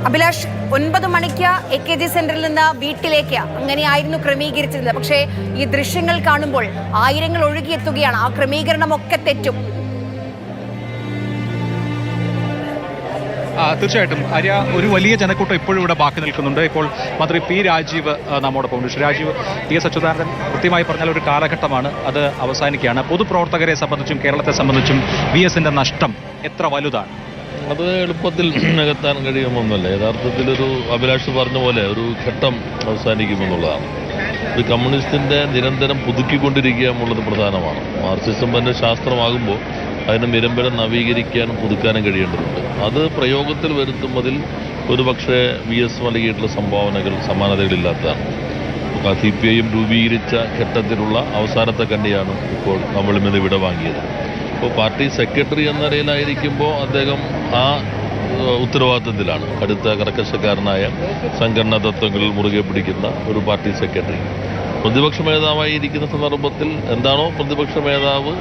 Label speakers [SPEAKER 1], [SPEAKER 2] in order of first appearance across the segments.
[SPEAKER 1] അഭിലാഷ് 9 മണിക്ക് AKG സെന്ററിൽ നിന്ന് വീട്ടിലേക്ക് അങ്ങനെയായിരുന്നു ക്രമീകരിച്ചിരുന്നത്. പക്ഷേ ഈ ദൃശ്യങ്ങൾ കാണുമ്പോൾ ആയിരങ്ങൾ ഒഴുകിയെത്തുകയാണ്. ആ ക്രമീകരണമൊക്കെ തെറ്റും.
[SPEAKER 2] തീർച്ചയായിട്ടും ആര്യ, ഒരു വലിയ ജനക്കൂട്ടം ഇപ്പോഴും ഇവിടെ ബാക്കി നിൽക്കുന്നുണ്ട്. ഇപ്പോൾ മന്ത്രി പി രാജീവ് നമ്മോടൊപ്പം. രാജീവ്, TS അച്യുതാനന്ദൻ കൃത്യമായി പറഞ്ഞാൽ ഒരു കാലഘട്ടമാണ്, അത് അവസാനിക്കുകയാണ്. പൊതുപ്രവർത്തകരെ സംബന്ധിച്ചും കേരളത്തെ സംബന്ധിച്ചും VSന്റെ നഷ്ടം എത്ര വലുതാണ്?
[SPEAKER 3] അത് എളുപ്പത്തിൽ നികത്താൻ കഴിയുമൊന്നുമല്ല. യഥാർത്ഥത്തിലൊരു അഭിലാഷ് പറഞ്ഞ പോലെ ഒരു ഘട്ടം അവസാനിക്കുമെന്നുള്ളതാണ്. ഒരു കമ്മ്യൂണിസ്റ്റിൻ്റെ നിരന്തരം പുതുക്കിക്കൊണ്ടിരിക്കുക എന്നുള്ളത് പ്രധാനമാണ്. മാർക്സിസം തന്നെ ശാസ്ത്രമാകുമ്പോൾ അതിനെ നിരന്തരം നവീകരിക്കാനും പുതുക്കാനും കഴിയേണ്ടതുണ്ട്. അത് പ്രയോഗത്തിൽ വരുത്തുന്നതിൽ ഒരുപക്ഷെ VS നൽകിയിട്ടുള്ള സംഭാവനകൾ സമാനതകളില്ലാത്തതാണ്. CPIM രൂപീകരിച്ച ഘട്ടത്തിലുള്ള അവസാനത്തെ കണ്ണിയാണ് ഇപ്പോൾ നമ്മൾ ഇന്ന് ഇവിടെ വാങ്ങിയത്. ഇപ്പോൾ പാർട്ടി സെക്രട്ടറി എന്ന നിലയിലായിരിക്കുമ്പോൾ അദ്ദേഹം ആ ഉത്തരവാദിത്തത്തിലാണ്. അടുത്ത കർക്കശക്കാരനായ സംഘടനാ തത്വങ്ങളിൽ മുറുകെ പിടിക്കുന്ന ഒരു പാർട്ടി സെക്രട്ടറി. പ്രതിപക്ഷ മേധാവായി ഇരിക്കുന്ന സന്ദർഭത്തിൽ എന്താണോ പ്രതിപക്ഷ മേധാവ്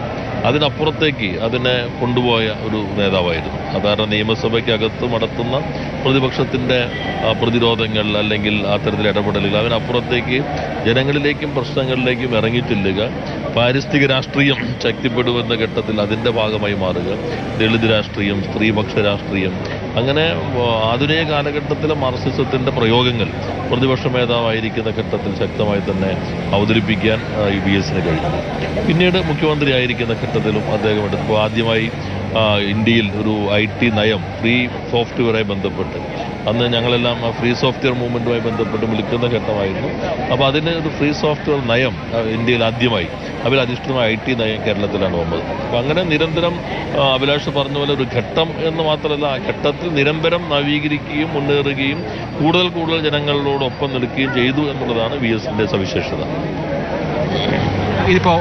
[SPEAKER 3] അതിനപ്പുറത്തേക്ക് അതിനെ കൊണ്ടുപോയ ഒരു നേതാവായിരുന്നു. സാധാരണ നിയമസഭയ്ക്കകത്ത് നടത്തുന്ന പ്രതിപക്ഷത്തിൻ്റെ പ്രതിരോധങ്ങൾ അല്ലെങ്കിൽ അത്തരത്തിൽ ഇടപെടലുകൾ അതിനപ്പുറത്തേക്ക് ജനങ്ങളിലേക്കും പ്രശ്നങ്ങളിലേക്കും ഇറങ്ങിച്ചെല്ലുക, പാരിസ്ഥിതിക രാഷ്ട്രീയം ശക്തിപ്പെടുമെന്ന ഘട്ടത്തിൽ അതിൻ്റെ ഭാഗമായി മാറുക, ദളിത് രാഷ്ട്രീയം, സ്ത്രീപക്ഷ രാഷ്ട്രീയം, അങ്ങനെ ആധുനിക കാലഘട്ടത്തിലെ മാർക്സിസത്തിൻ്റെ പ്രയോഗങ്ങൾ പ്രതിപക്ഷ മേധാവായിരിക്കുന്ന ഘട്ടത്തിൽ ശക്തമായി തന്നെ അവതരിപ്പിക്കാൻ VSന് കഴിഞ്ഞു. പിന്നീട് മുഖ്യമന്ത്രിയായിരിക്കുന്ന ഘട്ടത്തിലും അദ്ദേഹം എടുത്തപ്പോൾ ആദ്യമായി ഇന്ത്യയിൽ ഒരു IT നയം ഫ്രീ സോഫ്റ്റ്വെയറുമായി ബന്ധപ്പെട്ട് അന്ന് ഞങ്ങളെല്ലാം ഫ്രീ സോഫ്റ്റ്വെയർ മൂവ്മെൻറ്റുമായി ബന്ധപ്പെട്ട് വിളിക്കുന്ന ഘട്ടമായിരുന്നു. അപ്പോൾ അതിന് ഒരു ഫ്രീ സോഫ്റ്റ്വെയർ നയം ഇന്ത്യയിൽ ആദ്യമായി അതിലധിഷ്ഠിതമായ IT നയം കേരളത്തിലാണ് വന്നത്. അപ്പോൾ അങ്ങനെ നിരന്തരം അഭിലാഷ് പറഞ്ഞ പോലെ ഒരു ഘട്ടം എന്ന് മാത്രമല്ല, ആ ഘട്ടത്തിൽ നിരന്തരം നവീകരിക്കുകയും മുന്നേറുകയും കൂടുതൽ ജനങ്ങളോടൊപ്പം നിൽക്കുകയും ചെയ്തു എന്നുള്ളതാണ് VSന്റെ സവിശേഷത.
[SPEAKER 2] ഇതിപ്പോൾ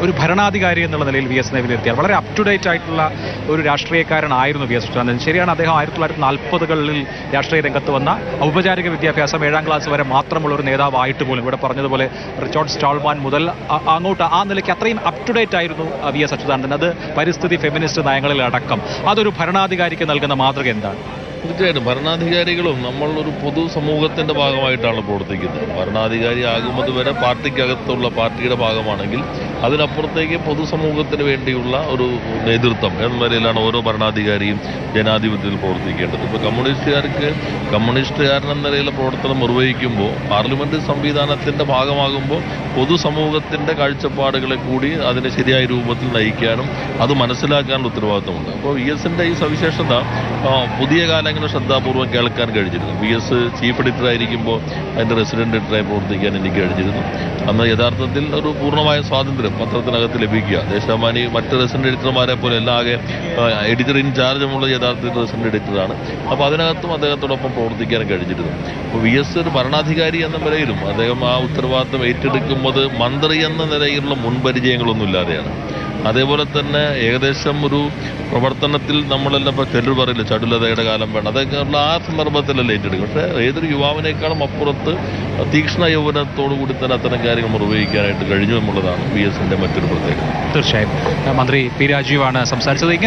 [SPEAKER 2] ഒരു ഭരണാധികാരി എന്നുള്ള നിലയിൽ VSനെ വിലയിരുത്തിയാൽ വളരെ അപ് ടു ഡേറ്റ് ആയിട്ടുള്ള ഒരു രാഷ്ട്രീയക്കാരനായിരുന്നു VS അച്യുതാനന്ദൻ. ശരിയാണ്, അദ്ദേഹം 1940കളിൽ രാഷ്ട്രീയ രംഗത്ത് വന്ന ഔപചാരിക വിദ്യാഭ്യാസം 7ാം ക്ലാസ് വരെ മാത്രമുള്ള ഒരു നേതാവായിട്ട് പോലും ഇവിടെ പറഞ്ഞതുപോലെ റിച്ചാർഡ് സ്റ്റാൾമാൻ മുതൽ അങ്ങോട്ട് ആ നിലയ്ക്ക് അത്രയും അപ് ടു ഡേറ്റ് ആയിരുന്നു VS അച്യുതാനന്ദൻ. അത് പരിസ്ഥിതി ഫെമിനിസ്റ്റ് നയങ്ങളിലടക്കം. അതൊരു ഭരണാധികാരിക്ക് നൽകുന്ന മാതൃക എന്താണ്?
[SPEAKER 3] തീർച്ചയായിട്ടും ഭരണാധികാരികളും നമ്മളൊരു പൊതുസമൂഹത്തിൻ്റെ ഭാഗമായിട്ടാണ് പ്രവർത്തിക്കുന്നത്. ഭരണാധികാരി ആകുന്നത് വരെ പാർട്ടിക്കകത്തുള്ള പാർട്ടിയുടെ ഭാഗമാണെങ്കിൽ അതിനപ്പുറത്തേക്ക് പൊതുസമൂഹത്തിന് വേണ്ടിയുള്ള ഒരു നേതൃത്വം എന്ന നിലയിലാണ് ഓരോ ഭരണാധികാരിയും ജനാധിപത്യത്തിൽ പ്രവർത്തിക്കേണ്ടത്. ഇപ്പോൾ കമ്മ്യൂണിസ്റ്റുകാരൻ എന്ന നിലയിലെ പ്രവർത്തനം നിർവഹിക്കുമ്പോൾ പാർലമെന്റ് സംവിധാനത്തിൻ്റെ ഭാഗമാകുമ്പോൾ പൊതുസമൂഹത്തിൻ്റെ കാഴ്ചപ്പാടുകളെ കൂടി അതിനെ ശരിയായ രൂപത്തിൽ നയിക്കാനും അത് മനസ്സിലാക്കാനുള്ള ഉത്തരവാദിത്തമുണ്ട്. അപ്പോൾ VSന്റെ ഈ സവിശേഷത പുതിയ കാലങ്ങളിൽ ശ്രദ്ധാപൂർവ്വം കേൾക്കാൻ കഴിഞ്ഞിരുന്നു. VS ചീഫ് എഡിറ്റർ ആയിരിക്കുമ്പോൾ അതിൻ്റെ റെസിഡന്റ് എഡിറ്ററായി പ്രവർത്തിക്കാൻ എനിക്ക് കഴിഞ്ഞിരുന്നു. അന്ന് യഥാർത്ഥത്തിൽ ഒരു പൂർണ്ണമായ സ്വാതന്ത്ര്യം പത്രത്തിനകത്ത് ലഭിക്കുക. ദേശാഭിമാനി മറ്റ് റെസിഡന്റ് എഡിറ്റർമാരെ പോലെ എല്ലാം ആകെ എഡിറ്റർ ഇൻ ചാർജുമുള്ള യഥാർത്ഥത്തിൽ റെസിഡന്റ് എഡിറ്ററാണ്. അപ്പോൾ അതിനകത്തും അദ്ദേഹത്തോടൊപ്പം പ്രവർത്തിക്കാൻ കഴിഞ്ഞിരുന്നു. അപ്പോൾ VS ഒരു ഭരണാധികാരി എന്ന നിലയിലും അദ്ദേഹം ആ ഉത്തരവാദിത്തം ഏറ്റെടുക്കുന്നത് മന്ത്രി എന്ന നിലയിലുള്ള മുൻപരിചയങ്ങളൊന്നും ഇല്ലാതെയാണ്. അതേപോലെ തന്നെ ഏകദേശം ഒരു പ്രവർത്തനത്തിൽ നമ്മളെല്ലാം ഇപ്പോൾ ചെല്ലു പറയില്ല ചടുലതയുടെ കാലം വേണം, അതൊക്കെ ഉള്ള ആ സന്ദർഭത്തിലല്ല ഏറ്റെടുക്കും. പക്ഷേ ഏതൊരു യുവാവിനേക്കാളും അപ്പുറത്ത് തീക്ഷ്ണ യൗവനത്തോടു കൂടി തന്നെ അത്തരം കാര്യങ്ങൾ നിർവഹിക്കാനായിട്ട് കഴിഞ്ഞു എന്നുള്ളതാണ് VSന്റെ മറ്റൊരു പ്രത്യേകത.
[SPEAKER 2] തീർച്ചയായും മന്ത്രി പി രാജീവാണ് സംസാരിച്ചത്.